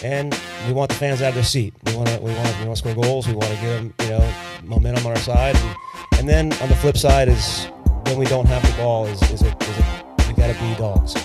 and we want the fans out of their seat. We want to score goals. We want to give them momentum on our side, and then on the flip side is when we don't have the ball is we got to be dogs.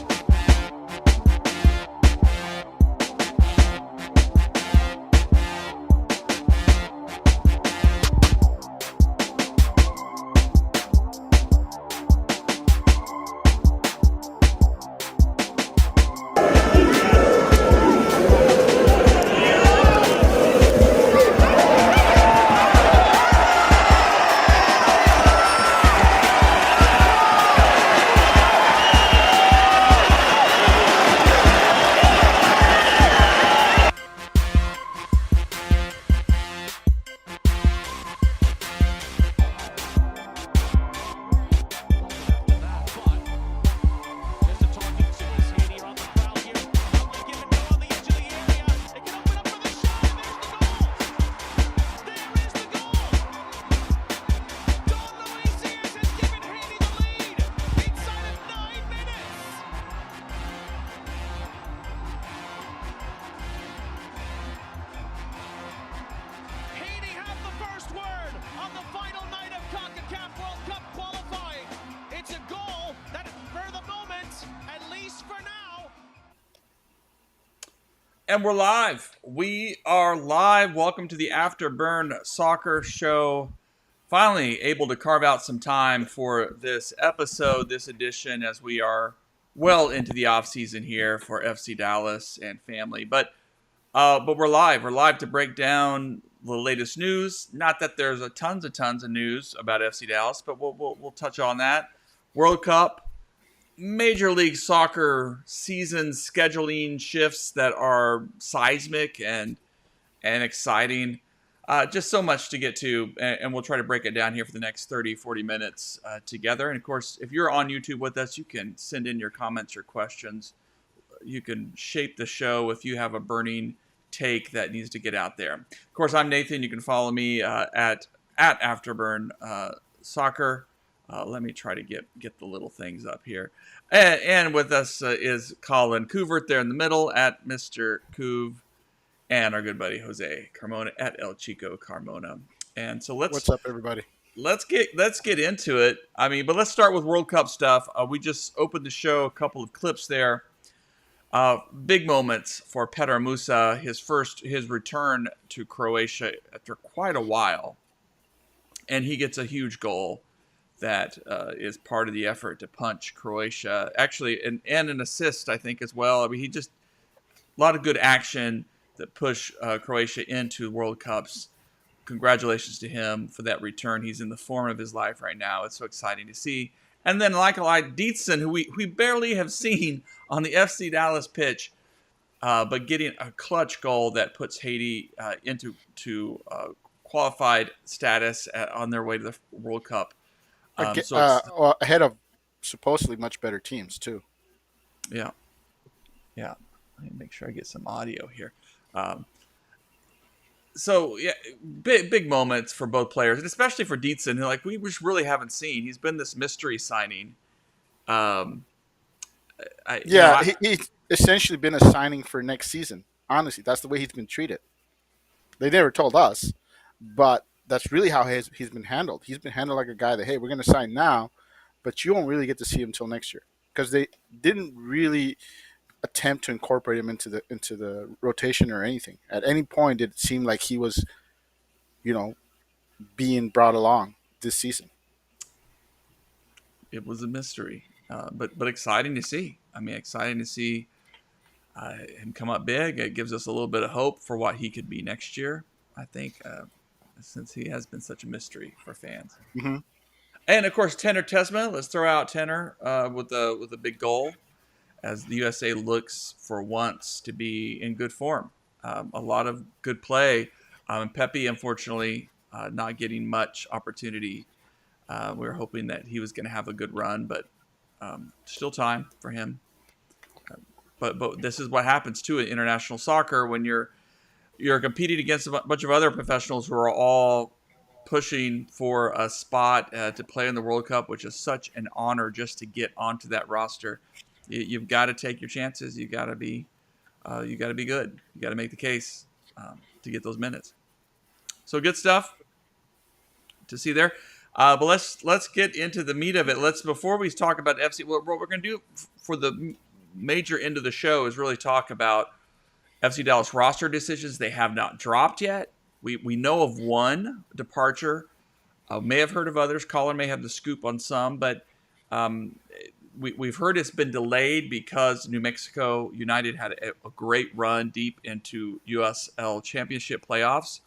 And we're live. We are live. Welcome to the Afterburn Soccer Show. Finally able to carve out some time for this episode, this edition, as we are well into the offseason here for FC Dallas and family. But we're live. We're live to break down the latest news. Not that there's tons of news about FC Dallas, but we'll touch on that. World Cup. Major League Soccer season scheduling shifts that are seismic and exciting. Just so much to get to, and we'll try to break it down here for the next 30, 40 minutes together. And, of course, if you're on YouTube with us, you can send in your comments, your questions. You can shape the show if you have a burning take that needs to get out there. Of course, I'm Nathan. You can follow me at Afterburn Soccer. Let me try to get the little things up here. And with us is Colin Couvert there in the middle at Mr. Couv, and our good buddy Jose Carmona at El Chico Carmona. And so what's up, everybody? Let's get into it. I mean, but let's start with World Cup stuff. We just opened the show, a couple of clips there. Big moments for Petar Musa, his return to Croatia after quite a while, and he gets a huge goal. That is part of the effort to punch Croatia. Actually, and an assist, I think, as well. I mean, a lot of good action that push Croatia into World Cups. Congratulations to him for that return. He's in the form of his life right now. It's so exciting to see. And then, like Deedson, who we barely have seen on the FC Dallas pitch, but getting a clutch goal that puts Haiti into qualified status on their way to the World Cup. Ahead of supposedly much better teams too. Yeah. Let me make sure I get some audio here. Big moments for both players, and especially for Deedson, who we just really haven't seen. He's been this mystery signing. He's essentially been a signing for next season. Honestly, that's the way he's been treated. They never told us, but that's really how he's been handled. He's been handled like a guy that, hey, we're going to sign now, but you won't really get to see him until next year, because they didn't really attempt to incorporate him into the rotation or anything. At any point, it seemed like he was, being brought along this season. It was a mystery, but exciting to see. I mean, exciting to see him come up big. It gives us a little bit of hope for what he could be next year, I think. Since he has been such a mystery for fans. Mm-hmm. And, of course, Tenor Tesma. Let's throw out Tenor with a big goal as the USA looks for once to be in good form. A lot of good play. And Pepe, unfortunately, not getting much opportunity. We were hoping that he was going to have a good run, but still time for him. But this is what happens, too, in international soccer when you're competing against a bunch of other professionals who are all pushing for a spot to play in the World Cup, which is such an honor just to get onto that roster. You've got to take your chances. You've got to be you got to be good. You got to make the case to get those minutes. So good stuff to see there. But let's get into the meat of it. Let's before we talk about FC. What we're going to do for the major end of the show is really talk about FC Dallas roster decisions. They have not dropped yet. We know of one departure. May have heard of others. Colin may have the scoop on some, but um, we've heard it's been delayed because New Mexico United had a great run deep into USL Championship playoffs.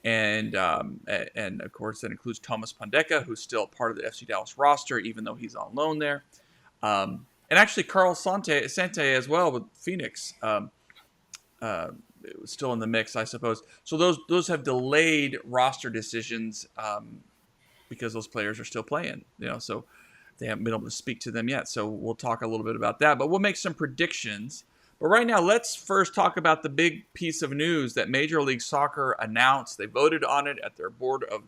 And of course, that includes Thomas Pondeka, who's still part of the FC Dallas roster, even though he's on loan there. And actually, Carl Sante as well with Phoenix. It was still in the mix, I suppose. So those have delayed roster decisions because those players are still playing. So they haven't been able to speak to them yet. So we'll talk a little bit about that. But we'll make some predictions. But right now, let's first talk about the big piece of news that Major League Soccer announced. They voted on it at their board of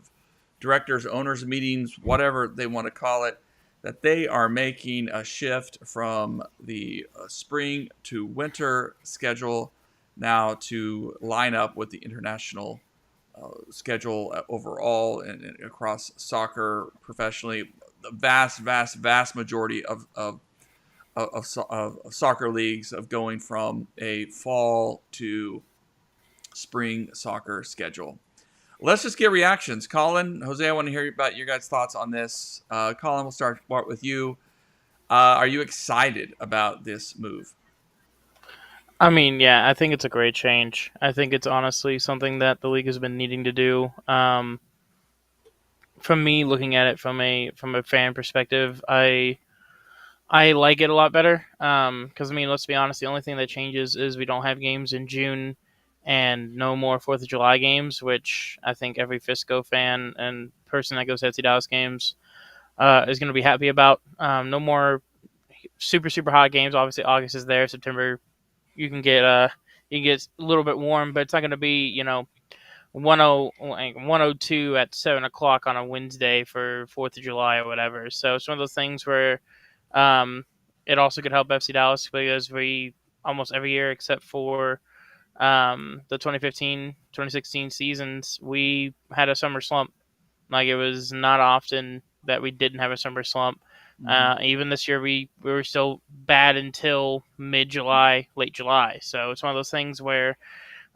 directors, owners meetings, whatever they want to call it, that they are making a shift from the spring to winter schedule now to line up with the international schedule overall and across soccer professionally. The vast majority of soccer leagues of going from a fall to spring soccer schedule. Let's just get reactions. Colin, Jose, I want to hear about your guys' thoughts on this. Colin, we'll start with you. Are you excited about this move? I mean, yeah, I think it's a great change. I think it's honestly something that the league has been needing to do. From me looking at it from a fan perspective, I like it a lot better. Because I mean, let's be honest, the only thing that changes is we don't have games in June, and no more 4th of July games, which I think every Fisco fan and person that goes to FC Dallas games is going to be happy about. No more super hot games. Obviously, August is there. September, you can get a little bit warm, but it's not going to be 102 at 7 o'clock on a Wednesday for 4th of July or whatever. So it's one of those things where it also could help FC Dallas because we almost every year except for the 2015-2016 seasons, we had a summer slump. Like, it was not often that we didn't have a summer slump. Even this year, we were still bad until mid-July, late July. So it's one of those things where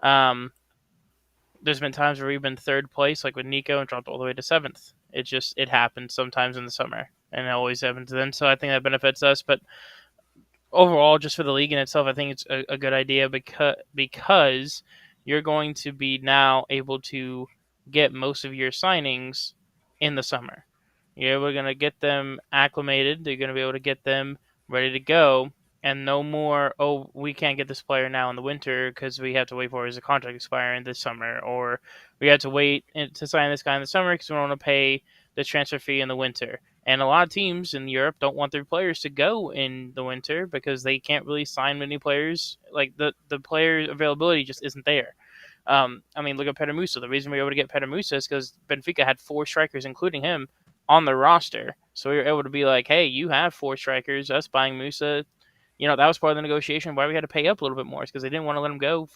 there's been times where we've been third place, like with Nico, and dropped all the way to 7th. It happens sometimes in the summer, and it always happens then. So I think that benefits us. But overall, just for the league in itself, I think it's a good idea because you're going to be now able to get most of your signings in the summer. We're going to get them acclimated. You're going to be able to get them ready to go. And no more, oh, we can't get this player now in the winter because we have to wait for his contract expiring this summer. Or we have to wait to sign this guy in the summer because we don't want to pay the transfer fee in the winter. And a lot of teams in Europe don't want their players to go in the winter because they can't really sign many players. Like, the player availability just isn't there. I mean, look at Petar Musa. The reason we were able to get Petar Musa is because Benfica had 4 strikers, including him, on the roster. So we were able to be like, hey, you have 4 strikers, us buying Musa. That was part of the negotiation why we had to pay up a little bit more, is because they didn't want to let him go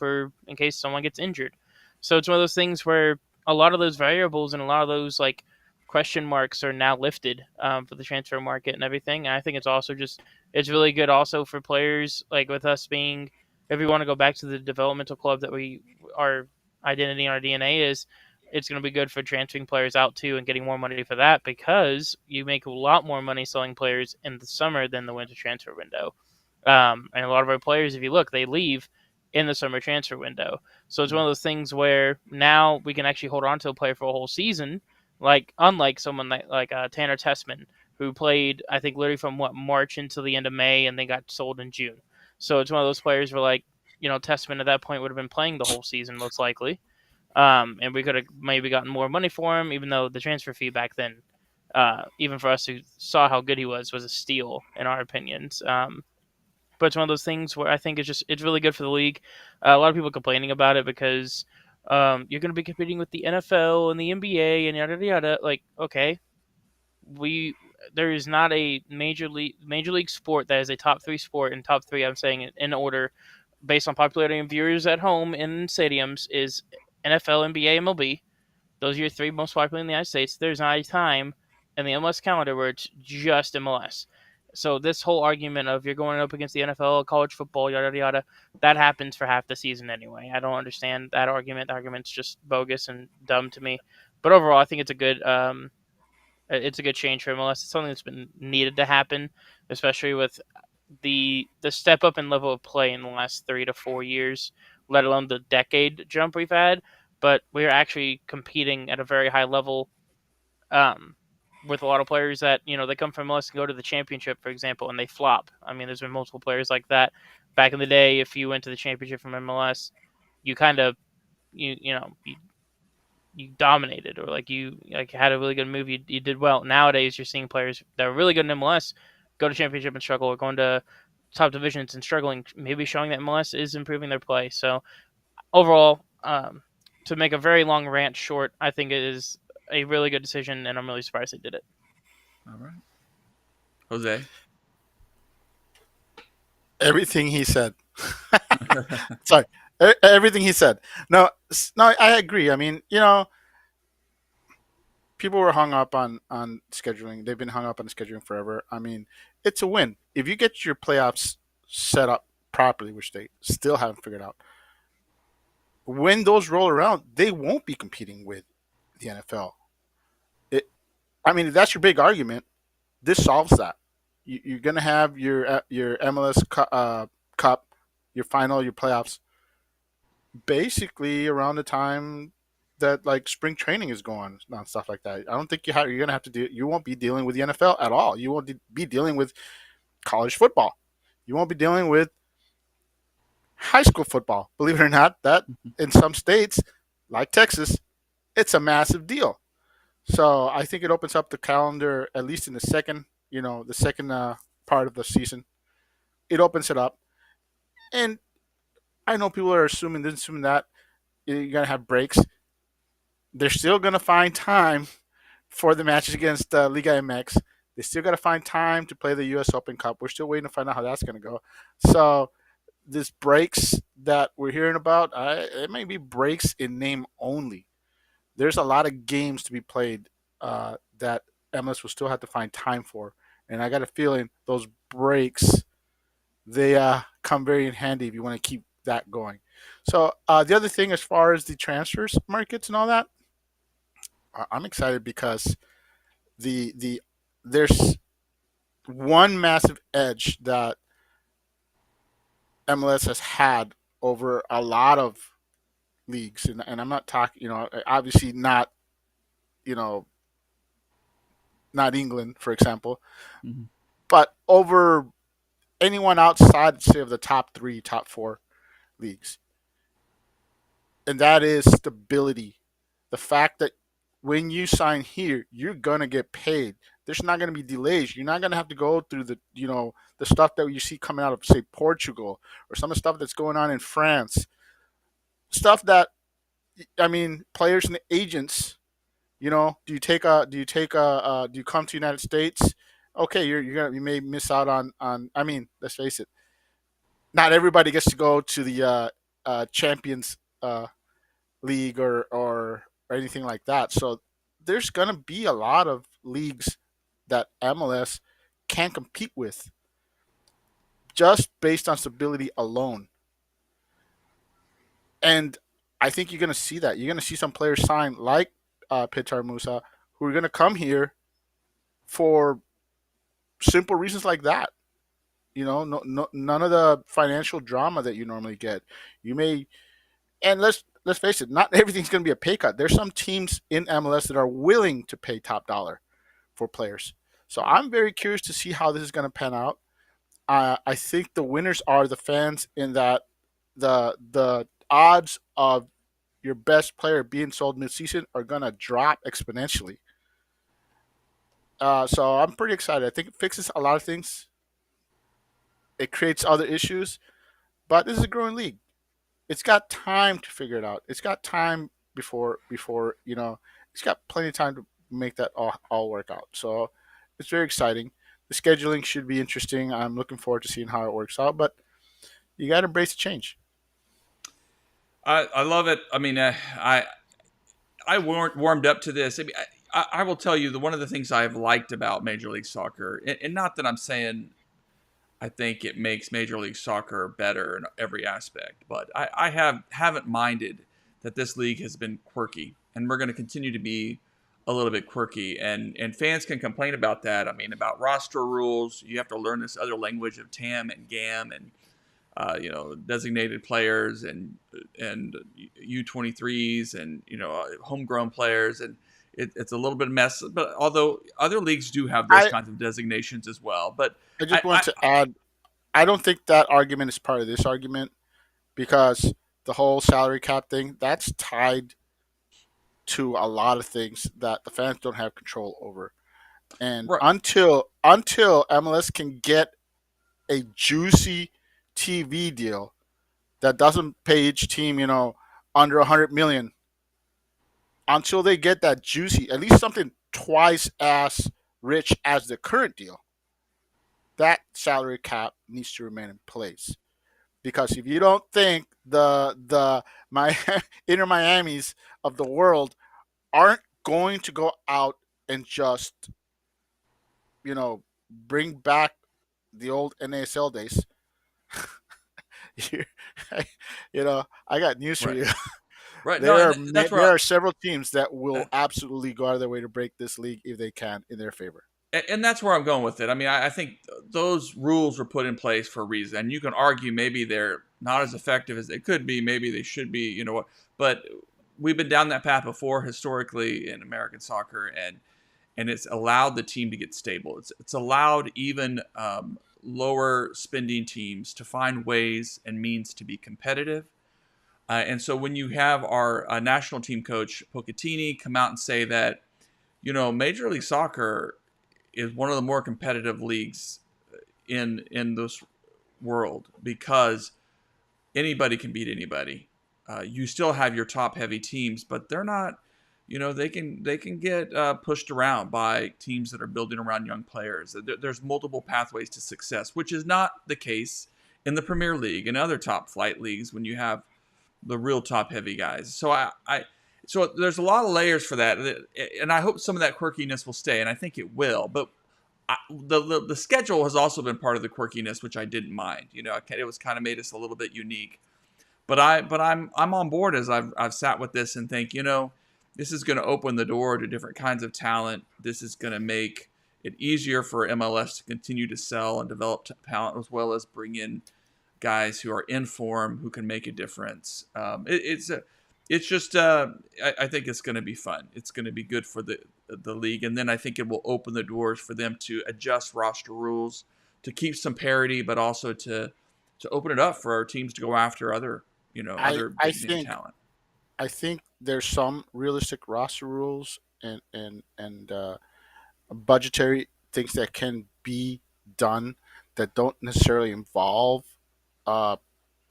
in case someone gets injured. So it's one of those things where a lot of those variables and a lot of those like question marks are now lifted for the transfer market and everything. And I think it's really good also for players, like with us being, if we want to go back to the developmental club that our identity and our DNA is, it's going to be good for transferring players out too and getting more money for that, because you make a lot more money selling players in the summer than the winter transfer window. And a lot of our players, if you look, they leave in the summer transfer window. So it's one of those things where now we can actually hold on to a player for a whole season, unlike someone like Tanner Tessman, who played, I think, literally from March until the end of May and then got sold in June. So it's one of those players where, Tessman at that point would have been playing the whole season most likely. And we could have maybe gotten more money for him, even though the transfer fee back then, even for us who saw how good he was a steal in our opinions. But it's one of those things where I think it's really good for the league. A lot of people complaining about it because you're going to be competing with the NFL and the NBA and yada yada yada. Like, okay, there is not a major league sport that is a top 3 sport, and top 3 I'm saying in order based on popularity and viewers at home in stadiums, is NFL, NBA, MLB. Those are your three most popular in the United States. There's not a time in the MLS calendar where it's just MLS. So this whole argument of you're going up against the NFL, college football, yada yada yada, that happens for half the season anyway. I don't understand that argument. The argument's just bogus and dumb to me. But overall, I think it's a good change for MLS. It's something that's been needed to happen, especially with the step up in level of play in the last 3 to 4 years, let alone the decade jump we've had. But we're actually competing at a very high level, um, with a lot of players that they come from MLS and go to the championship, for example, and they flop. I mean, there's been multiple players like that. Back in the day, if you went to the championship from MLS, you kind of you dominated, or like you had a really good move, you did well. Nowadays, you're seeing players that are really good in MLS go to championship and struggle, or going to top divisions and struggling, maybe showing that MLS is improving their play. So overall, to make a very long rant short, I think it is a really good decision, and I'm really surprised they did it. All right. Jose? Everything he said. Sorry. Everything he said. No, I agree. I mean, people were hung up on scheduling. They've been hung up on scheduling forever. I mean, it's a win. If you get your playoffs set up properly, which they still haven't figured out, when those roll around, they won't be competing with the NFL. I mean, if that's your big argument, this solves that. You're going to have your MLS Cup, your final, your playoffs, basically around the time that like spring training is going on, stuff like that. I don't think you're going to have to do. You won't be dealing with the NFL at all. You won't be dealing with college football. You won't be dealing with high school football. Believe it or not, that in some states, like Texas, it's a massive deal. So I think it opens up the calendar, at least in the second, part of the season. It opens it up, and I know people are assuming that you're gonna have breaks. They're still gonna find time for the matches against Liga MX. They still gotta find time to play the U.S. Open Cup. We're still waiting to find out how that's gonna go. So this breaks that we're hearing about, it may be breaks in name only. There's a lot of games to be played that MLS will still have to find time for, and I got a feeling those breaks they come very in handy if you want to keep that going. So the other thing, as far as the transfers markets and all that, I'm excited because the there's one massive edge that MLS has had over a lot of leagues, and I'm not talking, obviously not, you know, not England, for example, Mm-hmm. but over anyone outside, say, of the top three, top four leagues, and that is stability. The fact that when you sign here, you're gonna get paid. There's not gonna be delays. You're not gonna have to go through the stuff that you see coming out of, say, Portugal, or some of the stuff that's going on in France. Stuff that, I mean, players and agents. Do you come to the United States? Okay, you may miss out on. I mean, let's face it. Not everybody gets to go to the Champions League or anything like that. So there's gonna be a lot of leagues that MLS can compete with just based on stability alone. And I think you're gonna see that. You're gonna see some players sign like Petar Musa, who are gonna come here for simple reasons like that. None of the financial drama that you normally get. You may, and let's face it, not everything's going to be a pay cut. There's some teams in MLS that are willing to pay top dollar for players. So I'm very curious to see how this is going to pan out. I think the winners are the fans, in that the odds of your best player being sold midseason are going to drop exponentially. So I'm pretty excited. I think it fixes a lot of things. It creates other issues, but this is a growing league. It's got time to figure it out. It's got time before it's got plenty of time to make that all work out. So it's very exciting. The scheduling should be interesting. I'm looking forward to seeing how it works out. But You got to embrace the change. I love it. I mean, I warmed up to this. I mean, I will tell you that one of the things I've liked about Major League Soccer, and not that I'm saying I think it makes Major League Soccer better in every aspect, but I haven't minded that this league has been quirky, and we're going to continue to be a little bit quirky, and fans can complain about that. I mean, about roster rules, you have to learn this other language of TAM and GAM and designated players and U23s and homegrown players, and it's a little bit of mess. But although other leagues do have those I kinds of designations as well, but I I, just want I to add. I don't think that argument is part of this argument because the whole salary cap thing that's tied to a lot of things that the fans don't have control over. And right, until MLS can get a juicy TV deal that doesn't pay each team, under 100 million, until they get that juicy, at least something twice as rich as the current deal, that salary cap needs to remain in place. Because if you don't think the my Inter Miamis of the world aren't going to go out and just bring back the old NASL days, I got news for right, you. right. No, There and are that's where there are several teams that I, will absolutely go out of their way to break this league if they can in their favor. and that's where I'm going with it. I mean, I think those rules were put in place for a reason. And you can argue maybe they're not as effective as they could be. Maybe they should be. You know what? But we've been down that path before historically in American soccer, and it's allowed the team to get stable. It's allowed even lower spending teams to find ways and means to be competitive. And so when you have our national team coach Pochettini come out and say that Major League Soccer is one of the more competitive leagues in this world because anybody can beat anybody. You still have your top heavy teams, but they're not. They can get pushed around by teams that are building around young players. There's multiple pathways to success, which is not the case in the Premier League and other top flight leagues when you have the real top heavy guys. So there's a lot of layers for that, and I hope some of that quirkiness will stay, and I think it will. But the schedule has also been part of the quirkiness, which I didn't mind. It was kind of made us a little bit unique. But I'm on board as I've sat with this and think this is going to open the door to different kinds of talent. This is going to make it easier for MLS to continue to sell and develop talent as well as bring in guys who are in form who can make a difference. It's just I think it's going to be fun. It's going to be good for the league, and then I think it will open the doors for them to adjust roster rules to keep some parity, but also to open it up for our teams to go after I other I big name think talent. I think there's some realistic roster rules and budgetary things that can be done that don't necessarily involve uh,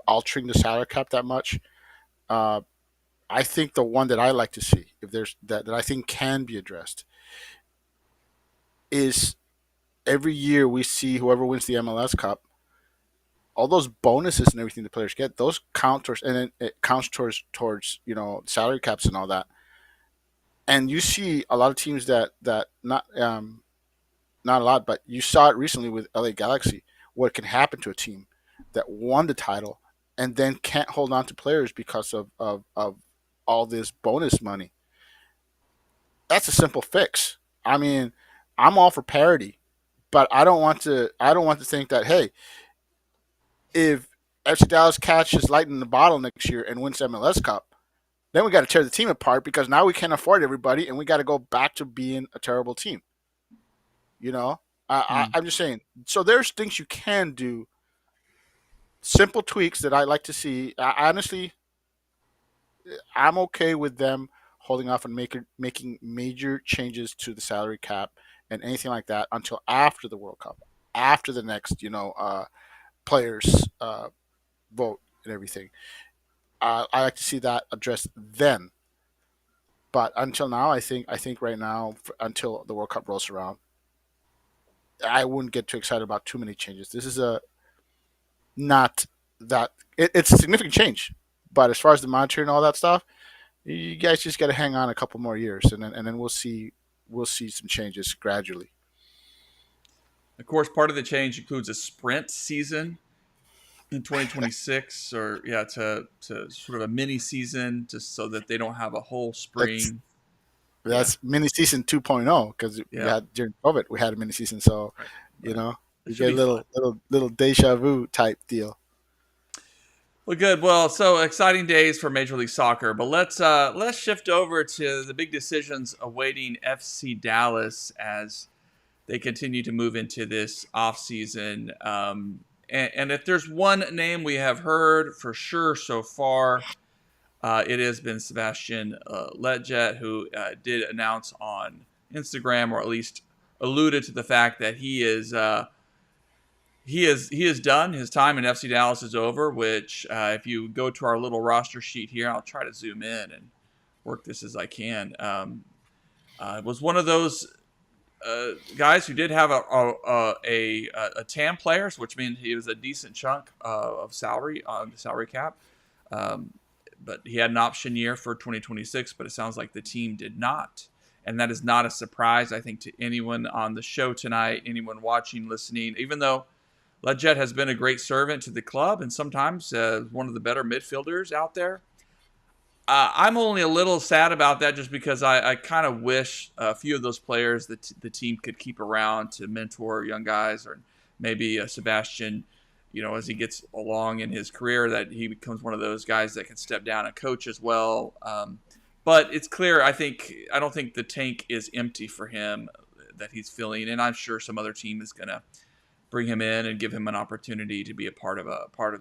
altering the salary cap that much. Uh, I think the one that I like to see, if there's that I think can be addressed, is every year we see whoever wins the MLS Cup, all those bonuses and everything the players get, those count towards, and then it counts towards salary caps and all that. And you see a lot of teams that not a lot, but you saw it recently with LA Galaxy. What can happen to a team that won the title and then can't hold on to players because of all this bonus money? That's a simple fix. I mean, I'm all for parity, but I don't want to think that, hey, if FC Dallas catches lightning in the bottle next year and wins MLS Cup, then we got to tear the team apart because now we can't afford everybody and we got to go back to being a terrible team. You know, Hmm. I'm just saying. So there's things you can do, simple tweaks that I like to see. Honestly, I'm okay with them holding off on making major changes to the salary cap and anything like that until after the World Cup, after the next, players vote and everything. I like to see that addressed then. But until now, I think right now, until the World Cup rolls around, I wouldn't get too excited about too many changes. This is a not that it's a significant change. But as far as the monitoring and all that stuff, you guys just got to hang on a couple more years, and then we'll see some changes gradually. Of course, part of the change includes a sprint season in 2026, or yeah, to sort of a mini season, just so that they don't have a whole That's spring. Yeah, that's mini season 2.0 because we yeah, had during COVID we had a mini season, so right, you right. know It you should get a be fun. little deja vu type deal. Well, good. Well, so exciting days for Major League Soccer, but let's shift over to the big decisions awaiting FC Dallas as they continue to move into this offseason. And if there's one name we have heard for sure so far, it has been Sebastian Letjet, who did announce on Instagram, or at least alluded to the fact that he is done. His time in FC Dallas is over. Which, if you go to our little roster sheet here, I'll try to zoom in and work this as I can. Was one of those guys who did have a TAM players, which means he was a decent chunk of salary on the salary cap. Um, but he had an option year for 2026, but it sounds like the team did not. And that is not a surprise, I think, to anyone on the show tonight, anyone watching, listening, even though Leggett has been a great servant to the club and sometimes one of the better midfielders out there. I'm only a little sad about that just because I kind of wish a few of those players that the team could keep around to mentor young guys, or maybe Sebastian, as he gets along in his career, that he becomes one of those guys that can step down and coach as well. But it's clear, I don't think the tank is empty for him that he's filling, and I'm sure some other team is going to bring him in and give him an opportunity to be a part of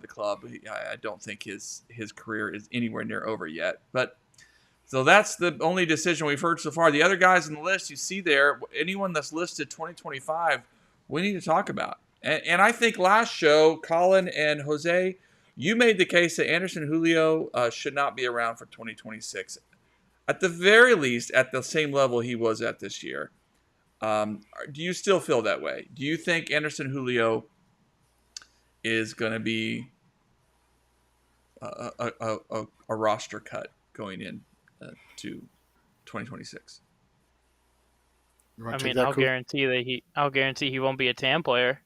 the club. I don't think his career is anywhere near over yet. But so that's the only decision we've heard so far. The other guys on the list you see there, anyone that's listed 2025, we need to talk about. And I think last show, Colin and Jose, you made the case that Anderson Julio should not be around for 2026. At the very least, at the same level he was at this year. Do you still feel that way? Do you think Anderson Julio is going to be a roster cut going in to 2026? You want I to take mean, that, I'll Coop? guarantee I'll guarantee he won't be a TAM player.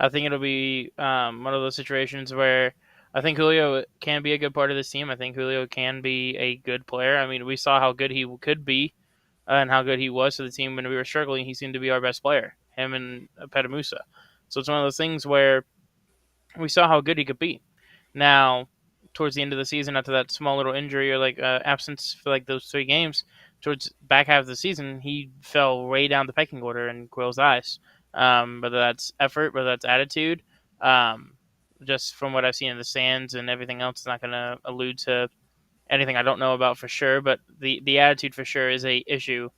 I think it'll be one of those situations where I think Julio can be a good part of this team. I think Julio can be a good player. I mean, we saw how good he could be and how good he was to the team when we were struggling. He seemed to be our best player, him and Petar Musa. So it's one of those things where we saw how good he could be. Now, towards the end of the season, after that small little injury or like absence for like those 3 games, towards back half of the season, he fell way down the pecking order in Quill's eyes. Whether that's effort, whether that's attitude, um, just from what I've seen in the stands and everything else, it's not going to allude to anything I don't know about for sure. But the attitude for sure is a issue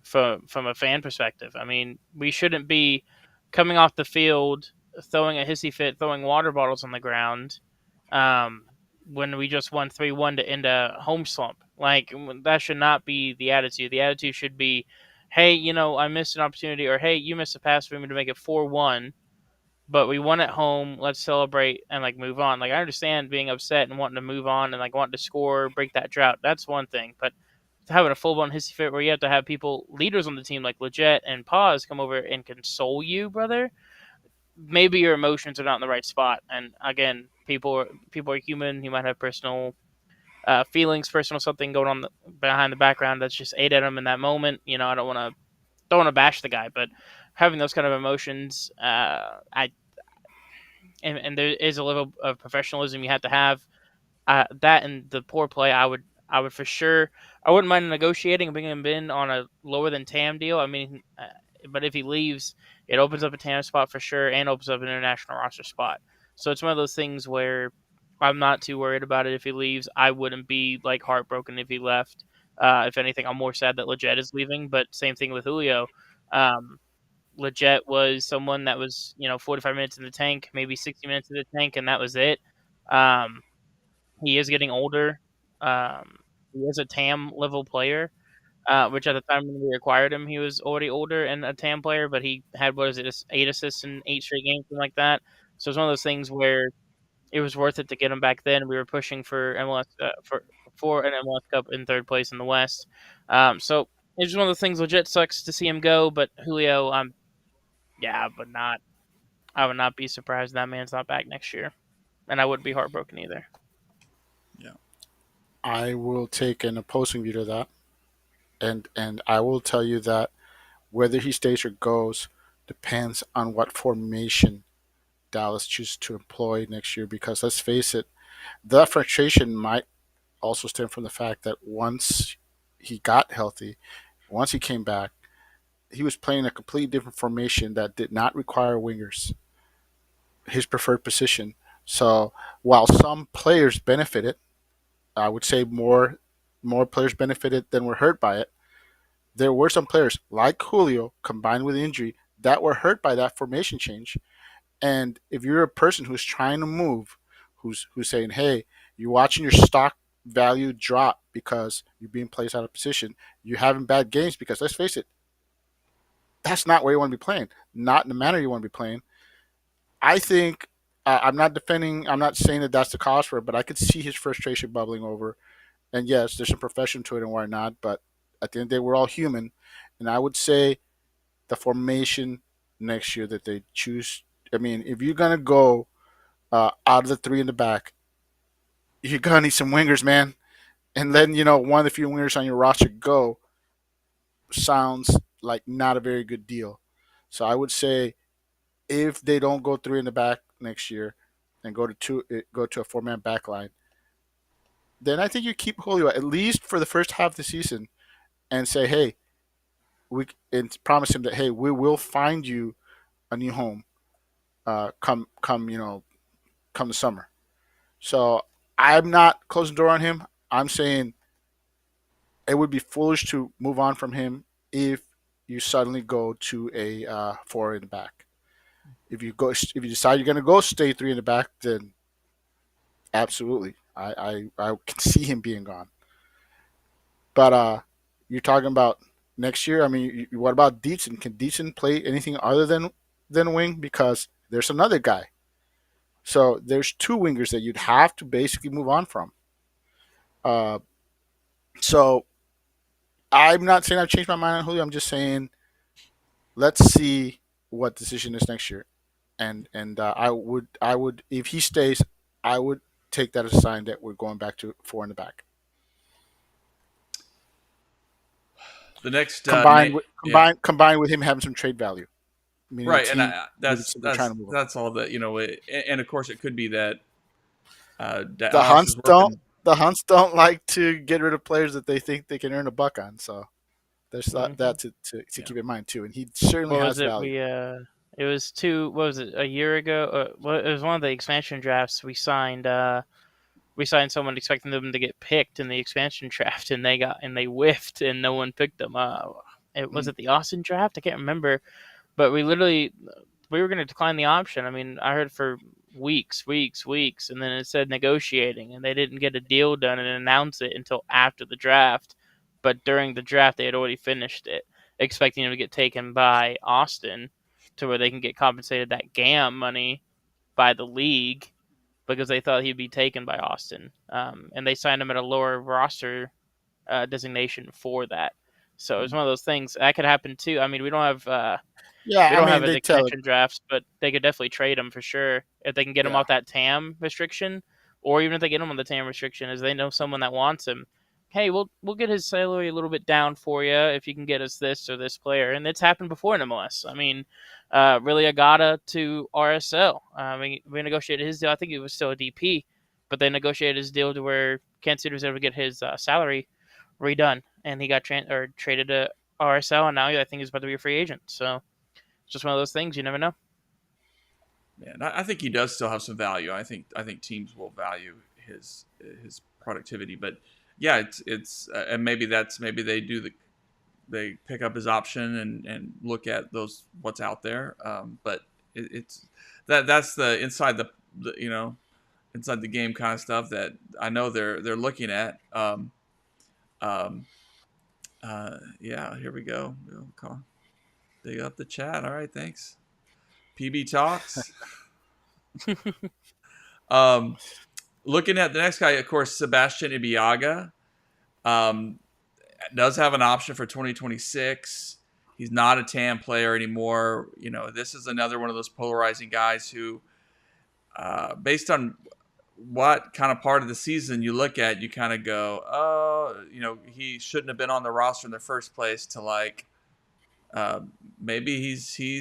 from a fan perspective. I mean, we shouldn't be coming off the field throwing a hissy fit, throwing water bottles on the ground, um, when we just won 3-1 to end a home slump. Like, that should not be the attitude. The attitude should be, hey, I missed an opportunity, or hey, you missed a pass for me to make it 4-1, but we won at home. Let's celebrate and like move on. Like, I understand being upset and wanting to move on and like wanting to score, break that drought. That's one thing, but having a full blown hissy fit where you have to have people, leaders on the team like Leggett and Paz, come over and console you, brother. Maybe your emotions are not in the right spot. And again, people are human. You might have personal feelings, personal something going on behind the background that's just ate at them in that moment. I don't want to bash the guy, but having those kind of emotions, I and there is a level of professionalism you have to have. That and the poor play, I would for sure. I wouldn't mind negotiating and bringing him in on a lower than TAM deal. I mean, but if he leaves, it opens up a TAM spot for sure, and opens up an international roster spot. So it's one of those things where I'm not too worried about it if he leaves. I wouldn't be like heartbroken if he left. If anything, I'm more sad that Leggett is leaving. But same thing with Julio. Um, Leggett was someone that was 45 minutes in the tank, maybe 60 minutes in the tank, and that was it. Um, he is getting older. Um, he is a TAM level player, which at the time when we acquired him, he was already older and a TAM player, but he had, what is it, 8 assists in 8 straight games, something like that. So it's one of those things where it was worth it to get him back then. We were pushing for MLS for an MLS Cup in third place in the West. So it's one of the things. Legit sucks to see him go, but Julio, yeah, but not. I would not be surprised that man's not back next year, and I wouldn't be heartbroken either. Yeah. I will take an opposing view to that, and I will tell you that whether he stays or goes depends on what formation Dallas chooses to employ next year. Because let's face it, that frustration might also stem from the fact that once he got healthy, once he came back, he was playing a completely different formation that did not require wingers, his preferred position. So while some players benefited, I would say more players benefited than were hurt by it. There were some players like Julio, combined with injury, that were hurt by that formation change. And if you're a person who's trying to move, who's saying, "Hey, you're watching your stock value drop because you're being placed out of position, you're having bad games because let's face it, that's not where you want to be playing, not in the manner you want to be playing." I think I'm not defending. I'm not saying that that's the cause for it, but I could see his frustration bubbling over. And yes, there's some profession to it and whatnot, but at the end of the day, we're all human. And I would say the formation next year that they choose. I mean, if you're gonna go out of the three in the back, you're gonna need some wingers, man. And letting one of the few wingers on your roster go sounds like not a very good deal. So I would say if they don't go three in the back next year and go to a four-man back line, then I think you keep Julio at least for the first half of the season and say, hey, and promise him that hey, we will find you a new home. Come the summer. So I'm not closing the door on him. I'm saying it would be foolish to move on from him if you suddenly go to a four in the back. If you decide you're going to go stay three in the back, then absolutely, I can see him being gone. But you're talking about next year. I mean, what about Deedson? Can Deedson play anything other than wing? Because there's another guy. So there's two wingers that you'd have to basically move on from. Uh, so I'm not saying I've changed my mind on Julio. I'm just saying let's see what decision is next year. And I would if he stays, I would take that as a sign that we're going back to four in the back. The next, yeah, Combined with him having some trade value, meaning the right, and team maybe that's simply trying to move him. that's all that and of course it could be that The Dallas Hunts is don't working. the Hunts don't like to get rid of players that they think they can earn a buck on. So there's Hmm. that to Yeah. keep in mind too. And he certainly What was has it? value. It was two. What was it? A year ago? Well, it was one of the expansion drafts. We signed someone expecting them to get picked in the expansion draft, and they whiffed, and no one picked them. It was Mm. it the Austin draft? I can't remember, but we were going to decline the option. I mean, I heard for weeks, and then it said negotiating, and they didn't get a deal done and announce it until after the draft. But during the draft, they had already finished it, expecting him to get taken by Austin, to where they can get compensated that GAM money by the league because they thought he'd be taken by Austin, and they signed him at a lower roster designation for that. So it was one of those things that could happen too. I mean, Yeah, we I don't have mean an they tell it. expansion drafts, but they could definitely trade him for sure if they can get him Yeah, off that TAM restriction, or even if they get him on the TAM restriction, as they know someone that wants him. Hey, we'll get his salary a little bit down for you if you can get us this or this player, and it's happened before in MLS. I mean, really Agata to RSL. We negotiated his deal. I think it was still a DP, but they negotiated his deal to where Kansas City was able to get his salary redone, and he got traded to RSL, and now I think he's about to be a free agent. So it's just one of those things. You never know. Man, I think he does still have some value. I think teams will value his productivity, but yeah, it's and maybe they pick up his option and look at those what's out there. But it's that's the inside the game kind of stuff that I know they're looking at. Um, yeah, here we go. We'll dig up the chat. All right, thanks. PB talks. Looking at the next guy, of course, Sebastian Ibiaga does have an option for 2026. He's not a TAM player anymore. This is another one of those polarizing guys who, based on what kind of part of the season you look at, you kind of go, oh, he shouldn't have been on the roster in the first place. To like, maybe he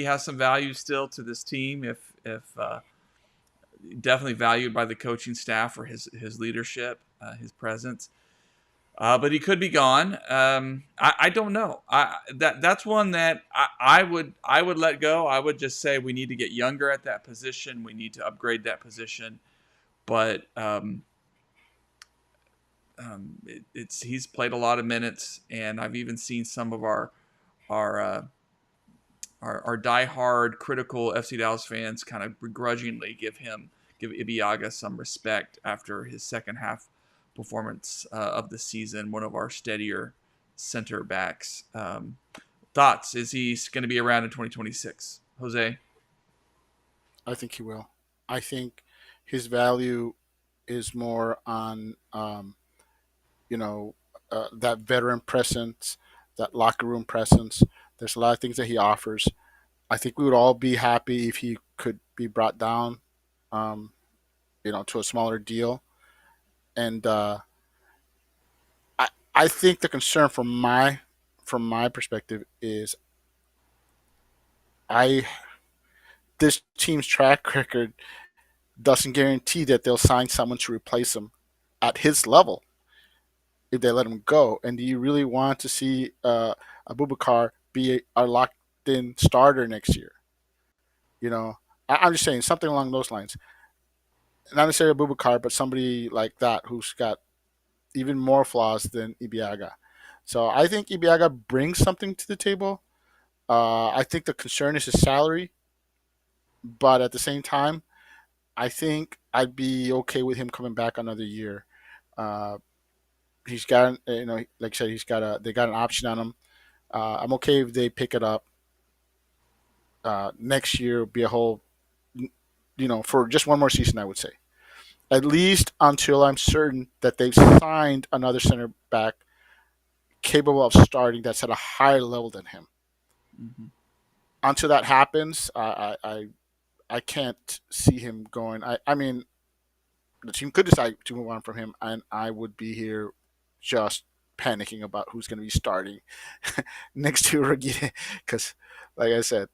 has some value still to this team if definitely valued by the coaching staff for his leadership, his presence. But he could be gone. I don't know. That's one that I would let go. I would just say we need to get younger at that position. We need to upgrade that position. But he's played a lot of minutes, and I've even seen some of our diehard critical FC Dallas fans kind of begrudgingly give Ibiaga some respect after his second half performance of the season. One of our steadier center backs. Thoughts? Is he going to be around in 2026, Jose? I think he will. I think his value is more on that veteran presence, that locker room presence. There's a lot of things that he offers. I think we would all be happy if he could be brought down, um, to a smaller deal. And I think the concern from my perspective is I this team's track record doesn't guarantee that they'll sign someone to replace him at his level if they let him go. And do you really want to see Abubakar be a locked-in starter next year? I'm just saying something along those lines. Not necessarily Abubakar, but somebody like that who's got even more flaws than Ibiaga. So I think Ibiaga brings something to the table. I think the concern is his salary, but at the same time, I think I'd be okay with him coming back another year. Uh, he's got, like I said, they got an option on him. I'm okay if they pick it up next year. Be a whole, for just one more season, I would say, at least until I'm certain that they've signed another center back capable of starting that's at a higher level than him. Mm-hmm. Until that happens, I can't see him going. I mean, the team could decide to move on from him, and I would be here just panicking about who's going to be starting next to Reggie, because, like I said,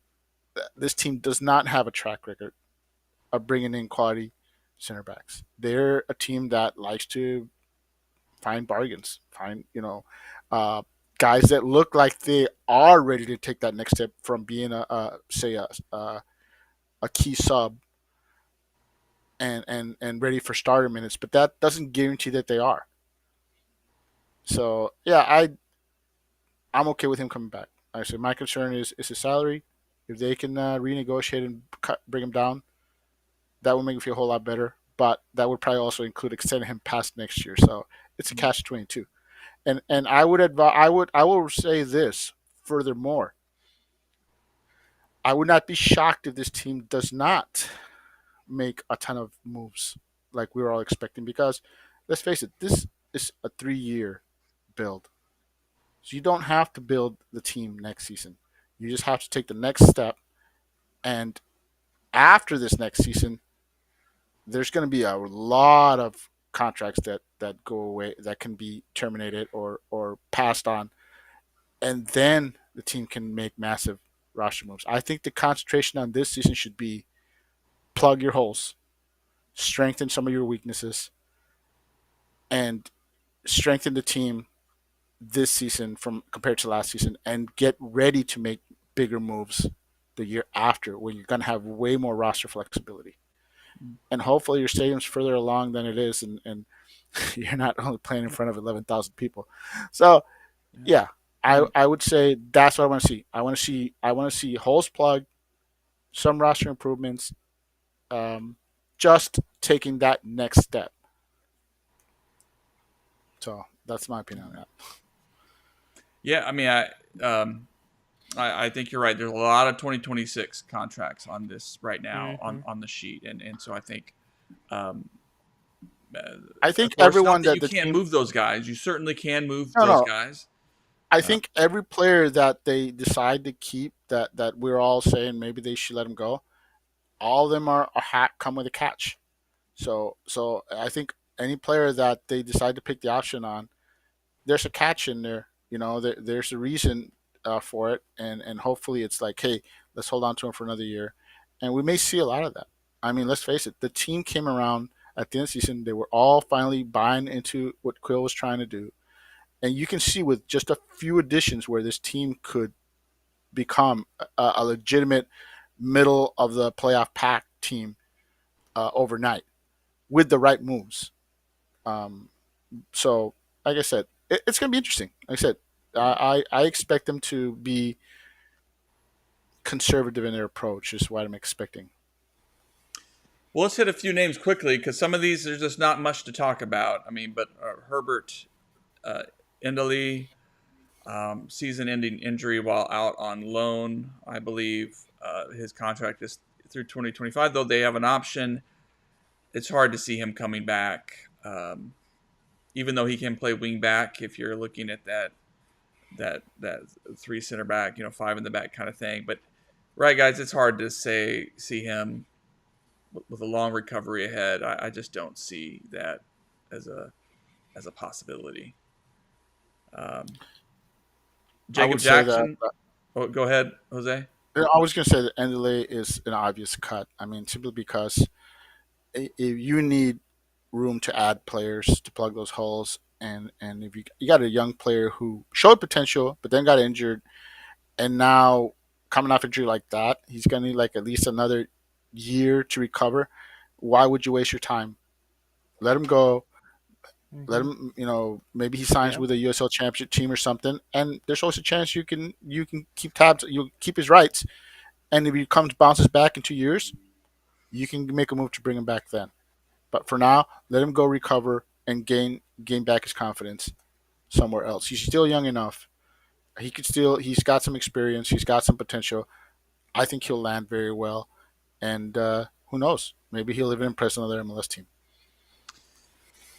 this team does not have a track record of bringing in quality center backs. They're a team that likes to find bargains, find guys that look like they are ready to take that next step from being a key sub and ready for starter minutes, but that doesn't guarantee that they are. So yeah, I'm okay with him coming back. Like I said, my concern is his salary. If they can renegotiate and bring him down, that would make me feel a whole lot better. But that would probably also include extending him past next year. So it's a catch-22. And I will say this furthermore. I would not be shocked if this team does not make a ton of moves like we were all expecting, because let's face it, this is a 3-year build. So you don't have to build the team next season. You just have to take the next step, and after this next season, there's going to be a lot of contracts that go away, that can be terminated or passed on, and then the team can make massive roster moves. I think the concentration on this season should be plug your holes, strengthen some of your weaknesses, and strengthen the team this season from compared to last season, and get ready to make bigger moves the year after, when you're going to have way more roster flexibility. And hopefully your stadium's further along than it is, and you're not only playing in front of 11,000 people. So yeah, I would say that's what I want to see. I want to see holes plugged, some roster improvements, just taking that next step. So that's my opinion on that. Yeah, I mean, I think you're right. There's a lot of 2026 contracts on this right now on the sheet, and so I think Um, I of think course, not everyone that that you the can't team. move those guys. You certainly can move No, those no. guys. I Uh, think every player that they decide to keep, that we're all saying maybe they should let him go. All of them are a hat come with a catch. So I think any player that they decide to pick the option on, there's a catch in there. There's a reason for it, and hopefully it's like, hey, let's hold on to him for another year, and we may see a lot of that. I mean, let's face it, the team came around at the end of the season. They were all finally buying into what Quill was trying to do, and you can see with just a few additions where this team could become a legitimate middle of the playoff pack team overnight with the right moves. Um, so, like I said, it's going to be interesting. Like I said, I expect them to be conservative in their approach. Is what I'm expecting. well, let's hit a few names quickly because some of these there's just not much to talk about. I mean, but Herbert uh, Indley, season-ending injury while out on loan. I believe his contract is through 2025, though they have an option. It's hard to see him coming back, even though he can play wing back. If you're looking at that three center back, five in the back kind of thing. But right, guys, it's hard to see him with a long recovery ahead. I just don't see that as a possibility. Um, I Jacob would say that. Jackson. Oh, go ahead, Jose. I was going to say that Endeley is an obvious cut. I mean, simply because if you need room to add players to plug those holes, and if you got a young player who showed potential but then got injured, and now coming off injury like that, he's going to need like at least another year to recover. Why would you waste your time? Let him go. Let Mm-hmm. him, maybe he signs Yeah. with a USL Championship team or something, and there's always a chance you can keep tabs. You'll keep his rights, and if he comes bounces back in 2 years, you can make a move to bring him back then. But for now, let him go recover and gain back his confidence somewhere else. He's still young enough. He could still. He's got some experience. He's got some potential. I think he'll land very well, and who knows? Maybe he'll even impress another MLS team.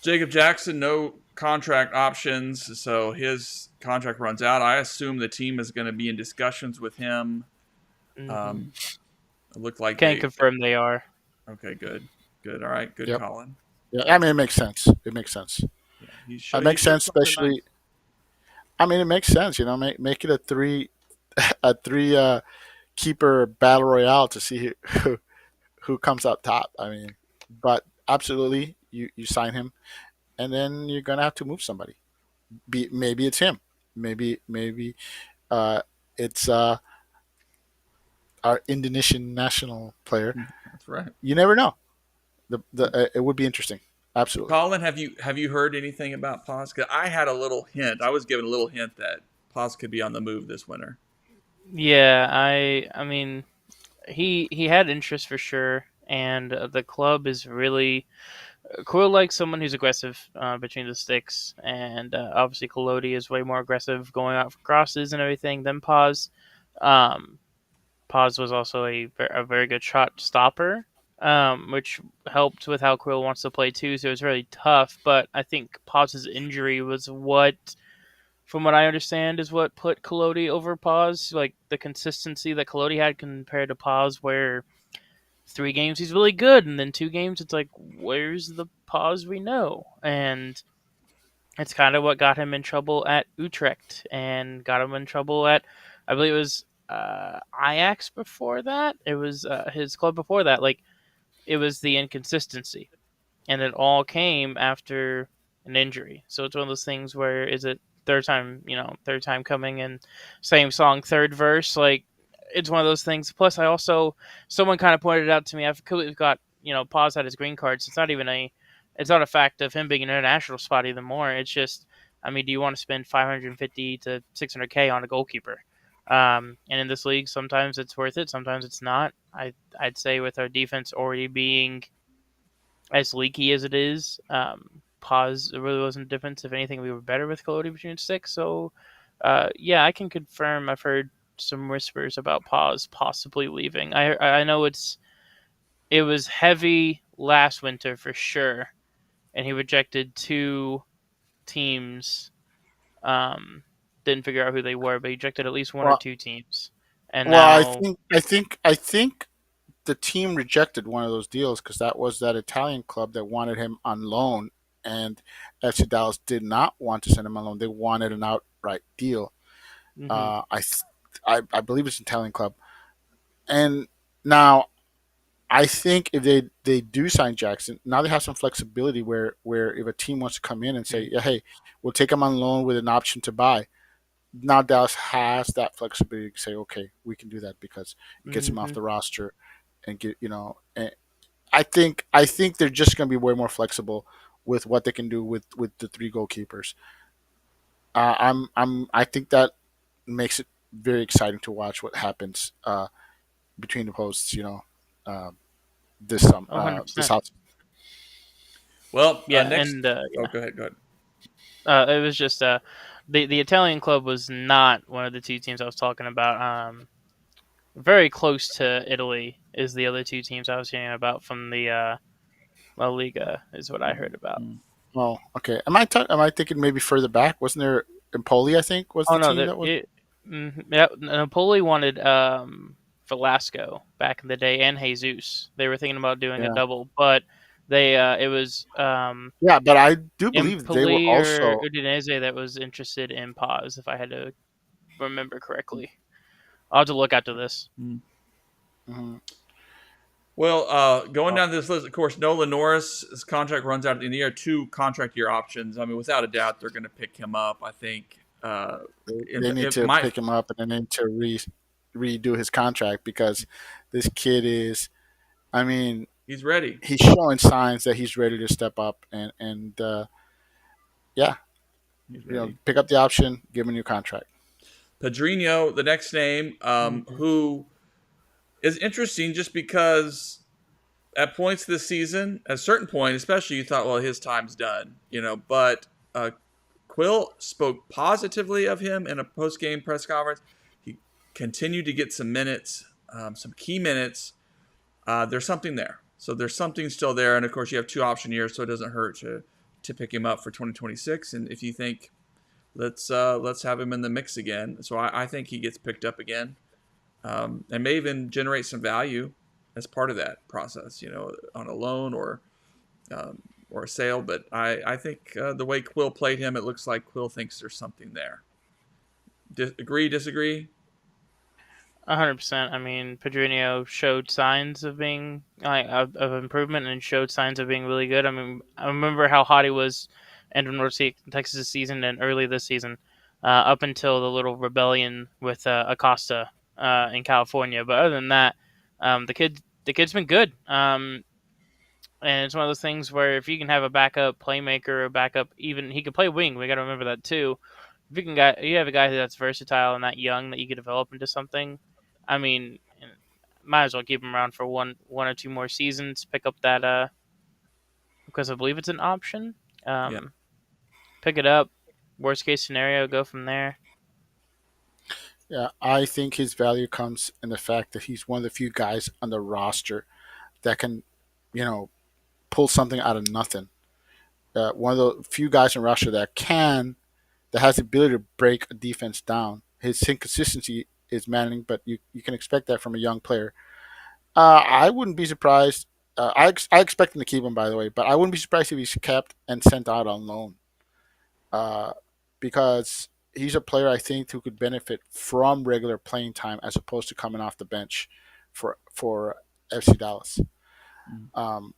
Jacob Jackson, no contract options, so his contract runs out. I assume the team is going to be in discussions with him. Mm-hmm. Um, it looked like Can they. confirm they are. Okay, good, good. All right, good, Yep. Colin. Yeah. I mean, it makes sense. It makes sense. Yeah, he It showed he makes showed sense, something especially. nice. I mean, it makes sense. Make it a three keeper battle royale to see who comes up top. I mean, but absolutely, you sign him, and then you're gonna have to move somebody. Maybe it's him. Maybe uh, it's our Indonesian national player. That's right. You never know. The it would be interesting. Absolutely. Colin, have you heard anything about Paz? 'Cause I had a little hint. I was given a little hint that Paz could be on the move this winter. Yeah, I mean, he had interest for sure, and the club is really Quill likes someone who's aggressive between the sticks, and obviously Collodi is way more aggressive going out for crosses and everything than Paz. Um, Paz was also a very good shot stopper, which helped with how Quill wants to play too. So it was really tough. But I think Paz's injury was what, from what I understand, is what put Collodi over Paz. Like the consistency that Collodi had compared to Paz, where 3 games he's really good, and then 2 games it's like, where's the Paz we know? And it's kind of what got him in trouble at Utrecht and got him in trouble at, I believe it was Ajax before that. It was his club before that. Like, it was the inconsistency. And it all came after an injury. So it's one of those things where is it third time coming and same song, third verse. Like, it's one of those things. Plus, someone kind of pointed out to me, I've completely got, Paz had his green cards. It's not a fact of him being an international spot even more. It's just, I mean, do you want to spend 550 to 600K on a goalkeeper? And in this league, sometimes it's worth it, sometimes it's not. I'd say with our defense already being as leaky as it is, Paz really wasn't a difference. If anything, we were better with Collodi between six. So, yeah, I can confirm. I've heard some whispers about Paz possibly leaving. I know it was heavy last winter for sure, and he rejected 2 teams. Um, didn't figure out who they were, but he rejected at least one or Well, 2 teams. And well, now, I think the team rejected one of those deals because that was that Italian club that wanted him on loan, and FC Dallas did not want to send him on loan. They wanted an outright deal. hmm Uh, I, th- I believe it's an Italian club, and now I think if they do sign Jackson, now they have some flexibility where if a team wants to come in and say, yeah, hey, we'll take him on loan with an option to buy. Now Dallas has that flexibility to say, okay, we can do that because it gets him off hmm the roster and get And I think they're just going to be way more flexible with what they can do with the 3 goalkeepers. I think that makes it very exciting to watch what happens between the posts. Uh, this 100%. house. Well, Yeah, next. and Oh, go ahead. Go ahead. it was just the Italian club was not one of the 2 teams I was talking about. Very close to Italy is the other 2 teams I was hearing about from the La Liga is what I heard about. Mm. Oh, okay. Am I thinking maybe further back? Wasn't there Empoli? I think was Oh the no, team that was. yeah, Napoli wanted Velasco back in the day and Jesus. They were thinking about doing a Yeah, double, but they it was yeah, but I do believe they were Empoli or also. Udinese that was interested in Paz, if I had to remember correctly. I'll have to look after this. Mm. Mhm. Well, going down this list, of course, Nolan Norris' contract runs out at the end of the year. 2 contract year options. I mean, without a doubt, they're going to pick him up. I think They need it to might. pick him up and they need to redo his contract because this kid is. I mean, He's ready. he's showing signs that he's ready to step up and yeah, He's ready. pick up the option, give him a new contract. Pedrinho, the next name, Mhm. who is interesting just because at points this season, at a certain point, especially, you thought, well, his time's done, But Quill spoke positively of him in a post-game press conference. He continued to get some minutes, some key minutes. There's something there. So there's something still there, and of course, you have 2 option years, so it doesn't hurt to pick him up for 2026. And if you think let's have him in the mix again, so I think he gets picked up again, and may even generate some value as part of that process, on a loan or a sale. But I think the way Quill played him, it looks like Quill thinks there's something there. Agree, disagree? 100%. I mean, Pedrinho showed signs of being of improvement and showed signs of being really good. I mean, I remember how hot he was end of North Texas this season and early this season, up until the little rebellion with Acosta in California. But other than that, the kid's been good. And it's one of those things where if you can have a backup playmaker, a backup, even he could play wing. We got to remember that too. If you have a guy that's versatile and that young that you could develop into something, I mean, might as well keep him around for one or 2 more seasons. Pick up that because I believe it's an option. Yeah. Um, pick it up. Worst case scenario, go from there. Yeah, I think his value comes in the fact that he's one of the few guys on the roster that can, you know, pull something out of nothing. One of the few guys in Russia that has the ability to break a defense down. His inconsistency is maddening, but you can expect that from a young player. I wouldn't be surprised. I expect him to keep him, by the way, but I wouldn't be surprised if he's kept and sent out on loan. Uh, because he's a player I think who could benefit from regular playing time as opposed to coming off the bench for FC Dallas. Mm.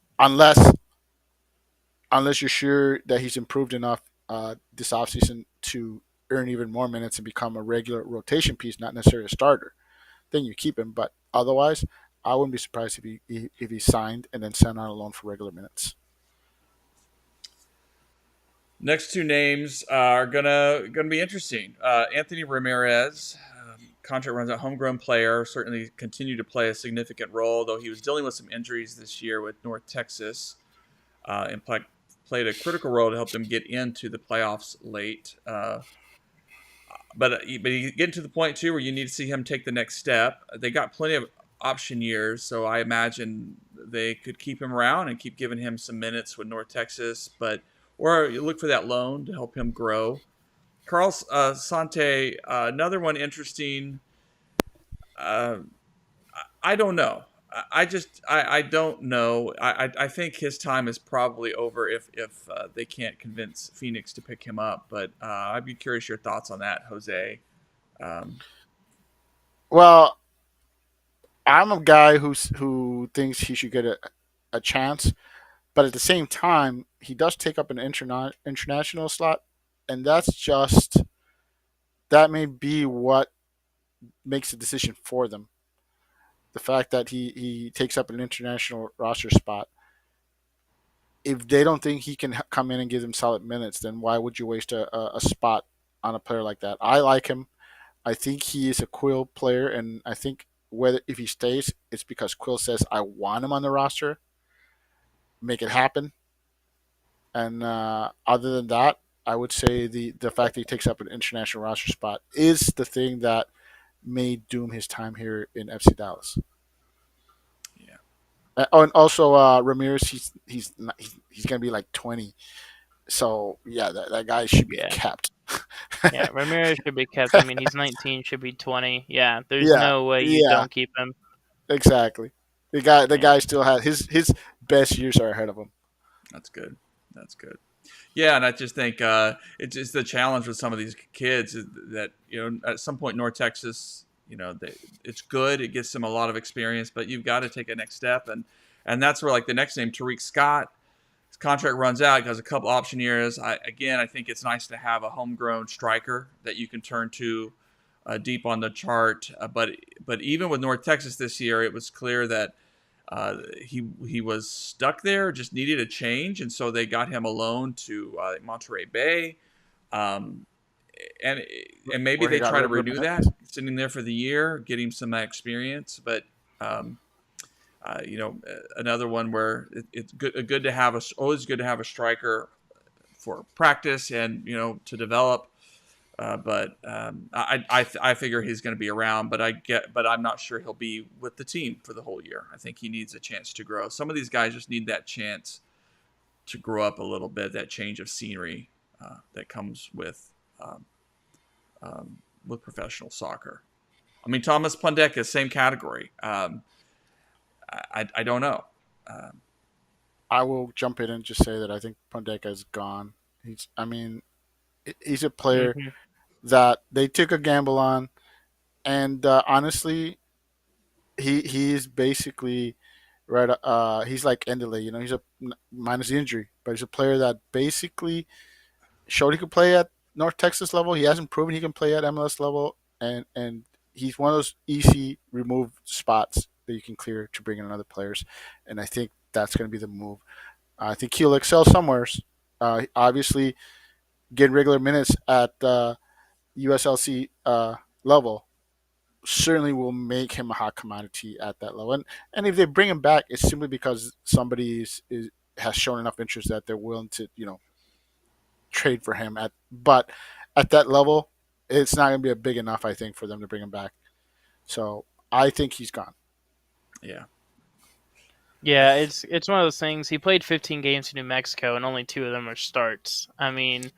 Unless you're sure that he's improved enough this offseason to earn even more minutes and become a regular rotation piece, not necessarily a starter, then you keep him. But otherwise, I wouldn't be surprised if he signed and then sent on a loan for regular minutes. Next 2 names are gonna be interesting. Anthony Ramirez, contract runs out, homegrown player, certainly continued to play a significant role, though he was dealing with some injuries this year with North Texas, and played a critical role to help them get into the playoffs late. But you get to the point too where you need to see him take the next step. They got plenty of option years, so I imagine they could keep him around and keep giving him some minutes with North Texas, but or you look for that loan to help him grow. Carl Sante, another one interesting. Uh, I don't know. I don't know. I think his time is probably over if they can't convince Phoenix to pick him up. But I'd be curious your thoughts on that, Jose. Um, Well, I'm a guy who thinks he should get a chance, but at the same time, he does take up an international slot, and that may be what makes the decision for them. The fact that he takes up an international roster spot. If they don't think he can come in and give them solid minutes, then why would you waste a spot on a player like that? I like him. I think he is a Quill player, and I think whether if he stays, it's because Quill says I want him on the roster, make it happen. And other than that, I would say the fact that he takes up an international roster spot is the thing that may doom his time here in FC Dallas. yeah, Oh, and also Ramirez, he's gonna be like 20, so yeah, that guy should be Yeah. kept. Yeah, Ramirez should be kept. I mean, he's 19, should be 20. Yeah, there's Yeah, no way you yeah, don't keep him. exactly. The Yeah. guy still has his best years are ahead of him. that's good. That's good. Yeah, and I just think it's just the challenge with some of these kids is that at some point North Texas, it's good. It gives them a lot of experience, but you've got to take a next step, and that's where like the next name, Tariq Scott, his contract runs out. He has a couple option years. I think it's nice to have a homegrown striker that you can turn to deep on the chart. But even with North Texas this year, it was clear that he was stuck there, just needed a change, and so they got him a loan to Monterey Bay, um, and and maybe Where he they got try to regular renew minutes. that, sitting there for the year, get him some experience. But um, another one where it's good to have always good to have a striker for practice and to develop. But I figure he's going to be around. But I'm not sure he'll be with the team for the whole year. I think he needs a chance to grow. Some of these guys just need that chance to grow up a little bit, that change of scenery that comes with professional soccer. I mean, Thomas Pondeka, same category. I don't know. Um, I will jump in and just say that I think Pondeka is gone. I mean, he's a player Hmm. that they took a gamble on, and honestly, he's basically right. He's like Endele, he's a minus the injury, but he's a player that basically showed he could play at North Texas level. He hasn't proven he can play at MLS level, and he's one of those easy remove spots that you can clear to bring in other players, and I think that's going to be the move. I think he'll excel somewhere. Obviously, getting regular minutes at USLC level certainly will make him a hot commodity at that level. And if they bring him back, it's simply because somebody has shown enough interest that they're willing to trade for him but at that level, it's not going to be a big enough, I think, for them to bring him back. So I think he's gone. yeah, Yeah, it's one of those things. He played 15 games in New Mexico, and only 2 of them are starts. I mean,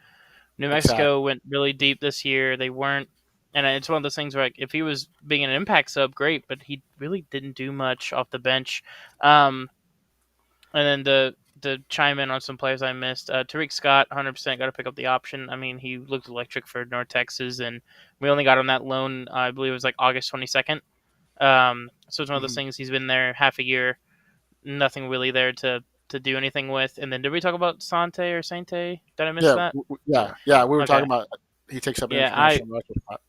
New Mexico Exactly. went really deep this year. They weren't, and it's one of those things where like, if he was being an impact sub, great, but he really didn't do much off the bench. Um, and then the chime in on some players I missed. Tariq Scott, 100% got to pick up the option. I mean, he looked electric for North Texas, and we only got on that loan. I believe it was like August 22nd. So it's one of those Mhm. things. He's been there half a year, nothing really there to do anything with. And then did we talk about Sante or Sante? Did I miss Yeah, that? yeah. We were Okay. talking about he takes up an Yeah, international record spot.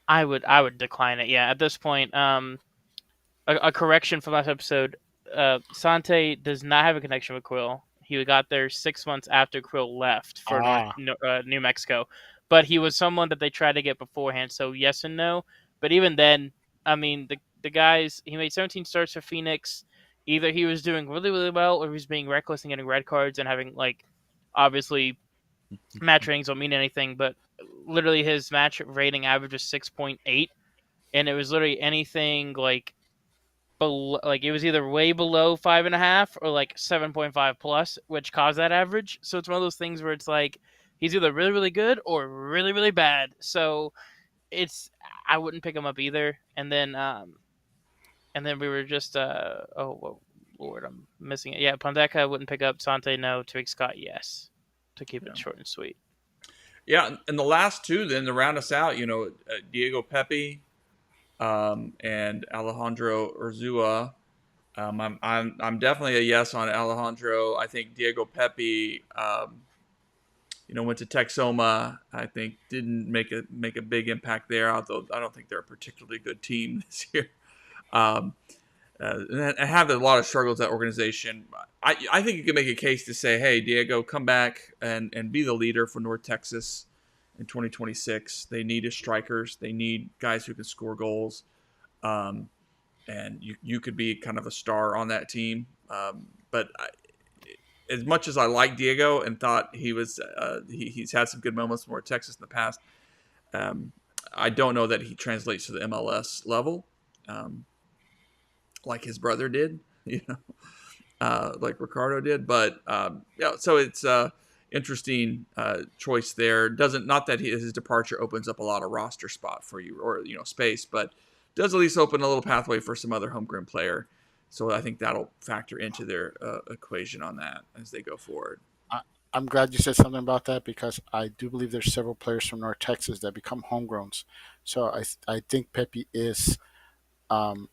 I would decline it. Yeah, at this point, a correction from last episode. Sante does not have a connection with Quill. He got there 6 months after Quill left for Ah, New Mexico, but he was someone that they tried to get beforehand. So yes and no. But even then, I mean, the guys he made 17 starts for Phoenix. Either he was doing really really well, or he was being reckless and getting red cards and having like obviously match ratings don't mean anything, but literally his match rating average was 6.8, and it was literally anything like like it was either way below 5.5 or like 7.5 plus, which caused that average. So it's one of those things where it's like he's either really really good or really really bad. So it's I wouldn't pick him up either. And then we were just oh well, Lord, I'm missing it. Yeah, Pondeka I wouldn't pick up. Sante no. Twig Scott yes. To keep Yeah. it short and sweet. Yeah, and the last two then to round us out, Diego Pepe and Alejandro Urzua. I'm definitely a yes on Alejandro. I think Diego Pepe, went to Texoma. I think didn't make a big impact there. Although I don't think they're a particularly good team this year. Um, and have a lot of struggles that organization. I think you can make a case to say, hey, Diego, come back and be the leader for North Texas in 2026. They need strikers. They need guys who can score goals. And you could be kind of a star on that team. But as much as I like Diego and thought he was, he's had some good moments for Texas in the past. I don't know that he translates to the MLS level, like his brother did, like Ricardo did. But yeah, so it's interesting choice there. Doesn't not that his departure opens up a lot of roster spot for you or space, but does at least open a little pathway for some other homegrown player. So I think that'll factor into their equation on that as they go forward. I'm glad you said something about that because I do believe there's several players from North Texas that become homegrowns. So I think Pepe is um,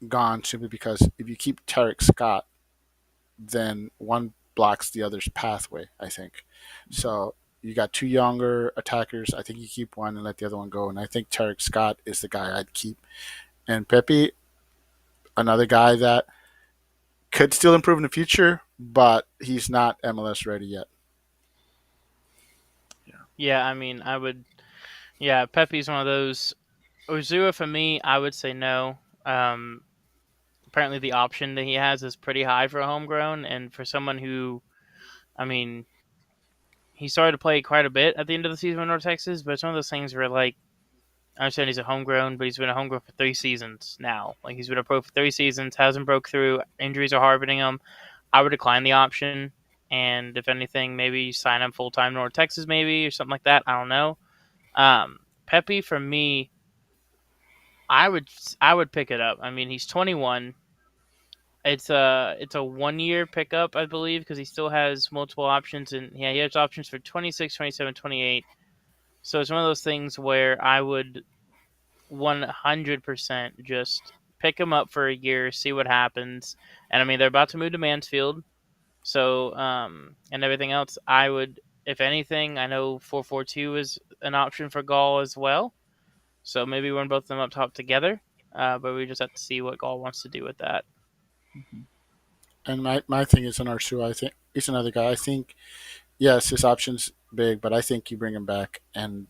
gone simply because if you keep Tarek Scott, then one blocks the other's pathway, I think. So you got two younger attackers. I think you keep one and let the other one go. And I think Tarek Scott is the guy I'd keep. And Pepe, another guy that could still improve in the future, but he's not MLS ready yet. Yeah, I mean I would. Yeah, Pepe's one of those. Ozua for me, I would say no. Apparently the option that he has is pretty high for a homegrown, and for someone who, I mean, he started to play quite a bit at the end of the season with North Texas, but it's one of those things where like I understand he's a homegrown, but he's been a homegrown for 3 seasons now. Like he's been a pro for 3 seasons, hasn't broke through. Injuries are harboring him. I would decline the option, and if anything, maybe sign him full time North Texas, maybe or something like that. I don't know. Pepe for me, I would pick it up. I mean, he's 21. It's a 1 year pickup, I believe, because he still has multiple options, and yeah, he has options for 26, 27, 28. So it's one of those things where I would 100% just pick him up for a year, see what happens. And I mean, they're about to move to Mansfield, so and everything else. I would, if anything, I know 442 is an option for Gall as well. So maybe run both of them up top together. But we just have to see what Gall wants to do with that. And my thing is on Arsu. I think he's another guy. I think yes, his option's big, but I think you bring him back and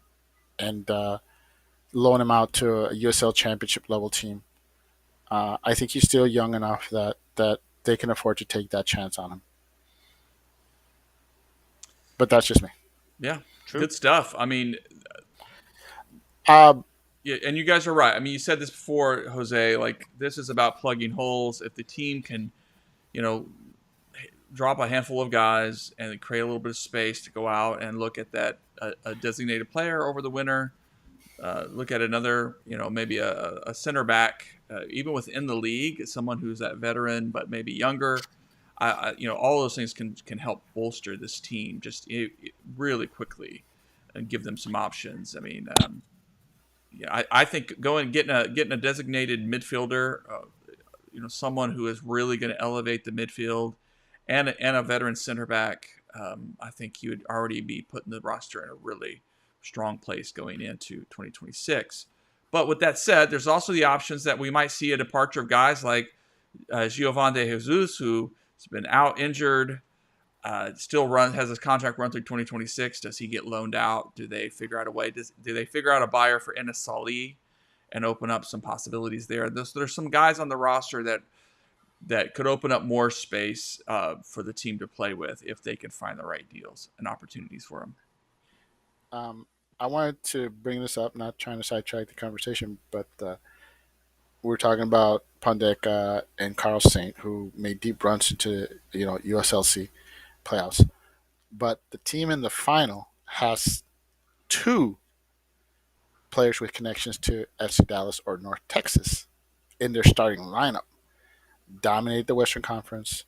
loan him out to a USL Championship level team. I think he's still young enough that they can afford to take that chance on him. But that's just me. Yeah, True. good stuff. I mean, Uh, yeah, and you guys are right. I mean, you said this before, Jose. Like this is about plugging holes. If the team can, you know, drop a handful of guys and create a little bit of space to go out and look at that a designated player over the winter. Look at another, maybe a center back, even within the league, someone who's that veteran but maybe younger. All those things can help bolster this team just really quickly and give them some options. I mean, yeah, I think getting a designated midfielder, someone who is really going to elevate the midfield, and a veteran center back. I think you would already be putting the roster in a really strong place going into 2026. But with that said, there's also the options that we might see a departure of guys like Giovan de Jesus, who's been out injured, still has his contract run through 2026. Does he get loaned out? Do they figure out a way? Do they figure out a buyer for Enes Salih and open up some possibilities there? There's some guys on the roster that could open up more space for the team to play with if they can find the right deals and opportunities for them. I wanted to bring this up, not trying to sidetrack the conversation, but we're talking about Pandeka and Carl Saint, who made deep runs into USLC playoffs. But the team in the final has two players with connections to FC Dallas or North Texas in their starting lineup. Dominated the Western Conference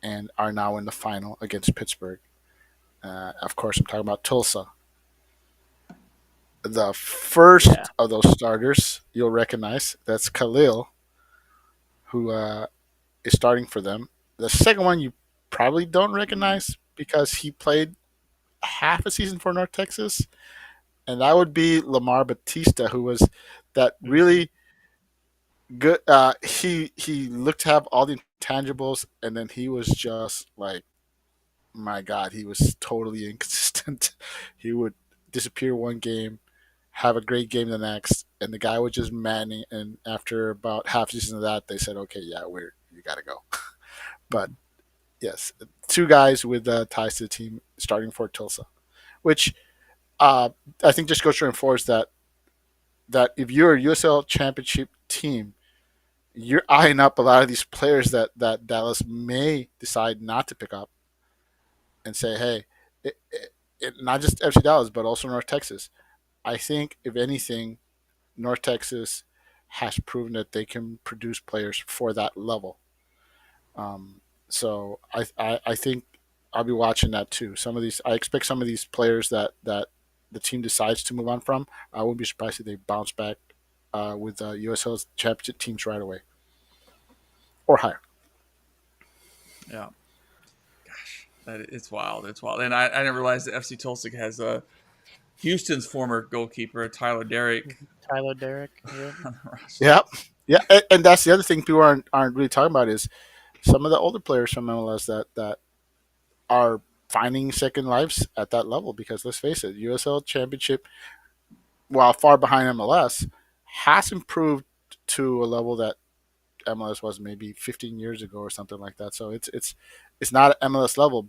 and are now in the final against Pittsburgh. Of course, I'm talking about Tulsa. The first Yeah. of those starters you'll recognize, that's Khalil, who is starting for them. The second one you probably don't recognize because he played half a season for North Texas, and that would be Lamar Batista, who was that really good. He looked to have all the intangibles, and then he was just like, my God, he was totally inconsistent. He would disappear one game, have a great game the next, and the guy was just maddening. And after about half season of that, they said, "Okay, yeah, you got to go." But yes, two guys with ties to the team starting for Tulsa, which I think just goes to reinforce that if you're a USL Championship team, you're eyeing up a lot of these players that Dallas may decide not to pick up and say, hey, not just FC Dallas, but also North Texas. I think, if anything, North Texas has proven that they can produce players for that level. So I think I'll be watching that too. I expect some of these players that the team decides to move on from. I wouldn't be surprised if they bounce back with USL championship teams right away or higher. Yeah. Gosh, it's wild. It's wild. And I didn't realize that FC Tulsa has Houston's former goalkeeper, Tyler Derrick. Tyler Derrick. Yeah. On the roster. Yeah, yeah, and that's the other thing people aren't really talking about is some of the older players from MLS that are finding second lives at that level because let's face it, USL Championship, while far behind MLS, has improved to a level that MLS was maybe 15 years ago or something like that. So it's not at MLS level,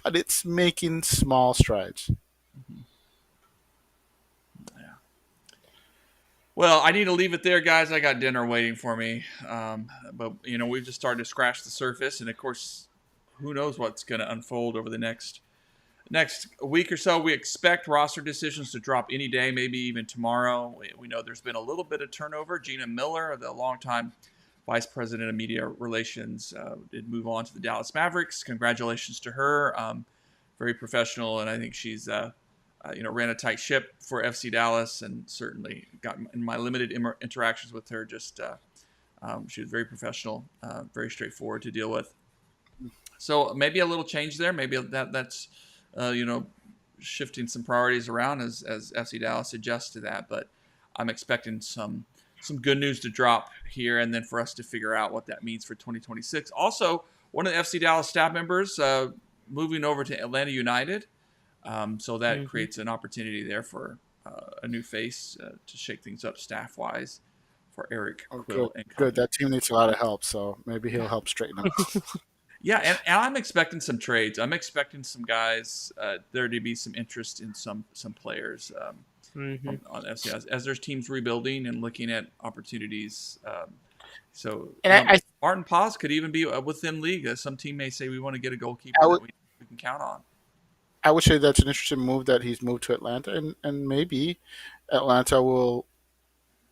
but it's making small strides. Yeah. Well, I need to leave it there, guys. I got dinner waiting for me. But we've just started to scratch the surface, and of course, who knows what's going to unfold over the next week or so. We expect roster decisions to drop any day, maybe even tomorrow. We know there's been a little bit of turnover. Gina Miller, the longtime vice president of media relations, did move on to the Dallas Mavericks. Congratulations to her. Very professional, and I think she's ran a tight ship for FC Dallas, and certainly got in my limited interactions with her. Just she was very professional, very straightforward to deal with. So maybe a little change there. Maybe that's shifting some priorities around as FC Dallas adjusts to that. But I'm expecting some good news to drop here, and then for us to figure out what that means for 2026. Also, one of the FC Dallas staff members moving over to Atlanta United. So that creates an opportunity there for a new face to shake things up staff-wise for Eric Quill. Good. That team needs a lot of help, so maybe he'll help straighten up. Yeah, and I'm expecting some trades. I'm expecting some guys there to be some interest in some players on FC as there's teams rebuilding and looking at opportunities. Martin Paz could even be within league. Some team may say we want to get a goalkeeper that we can count on. I would say that's an interesting move that he's moved to Atlanta, and maybe Atlanta will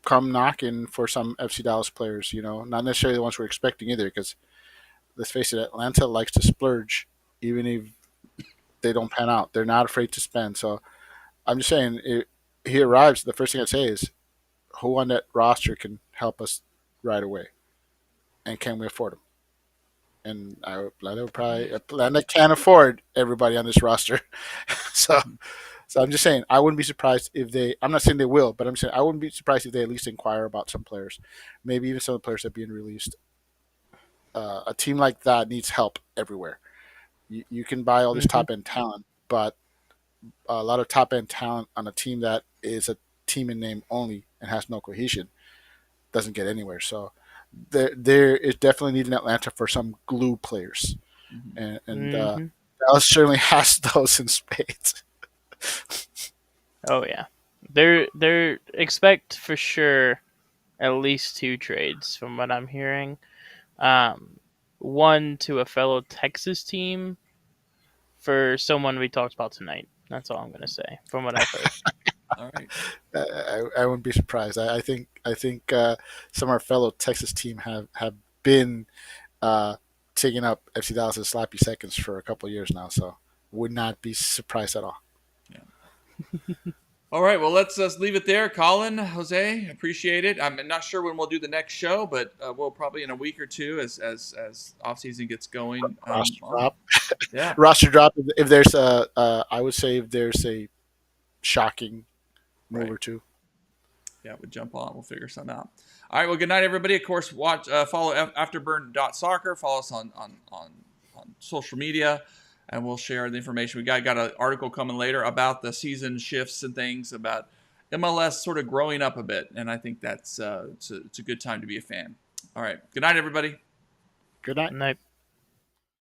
come knocking for some FC Dallas players. Not necessarily the ones we're expecting either, because let's face it, Atlanta likes to splurge, even if they don't pan out. They're not afraid to spend. So I'm just saying, if he arrives, the first thing I'd say is, who on that roster can help us right away, and can we afford them? And Atlanta can't afford everybody on this roster. So I'm just saying, I wouldn't be surprised if I'm not saying they will, but I'm saying I wouldn't be surprised if they at least inquire about some players, maybe even some of the players that are being released. A team like that needs help everywhere. You can buy all this top-end talent, but a lot of top-end talent on a team that is a team in name only and has no cohesion doesn't get anywhere. So there is definitely need in Atlanta for some glue players, and Dallas certainly has those in spades. Oh yeah, they're expect for sure at least 2 trades from what I'm hearing. One to a fellow Texas team for someone we talked about tonight. That's all I'm going to say from what I've heard. All right. I wouldn't be surprised. I think some of our fellow Texas team have been taking up FC Dallas' sloppy seconds for a couple of years now, so would not be surprised at all. All right, well, let's leave it there. Colin, Jose, appreciate it. I'm not sure when we'll do the next show, but we'll probably in a week or two as offseason gets going. Roster drop. Yeah. Roster drop. If there's I would say if there's a shocking move or two. Yeah, we'll jump on. We'll figure something out. All right, well, good night, everybody. Of course, follow afterburn.soccer. Follow us on social media, and we'll share the information. We got an article coming later about the season shifts and things about MLS sort of growing up a bit, and I think that's it's a good time to be a fan. All right, good night, everybody. Good night. Good night.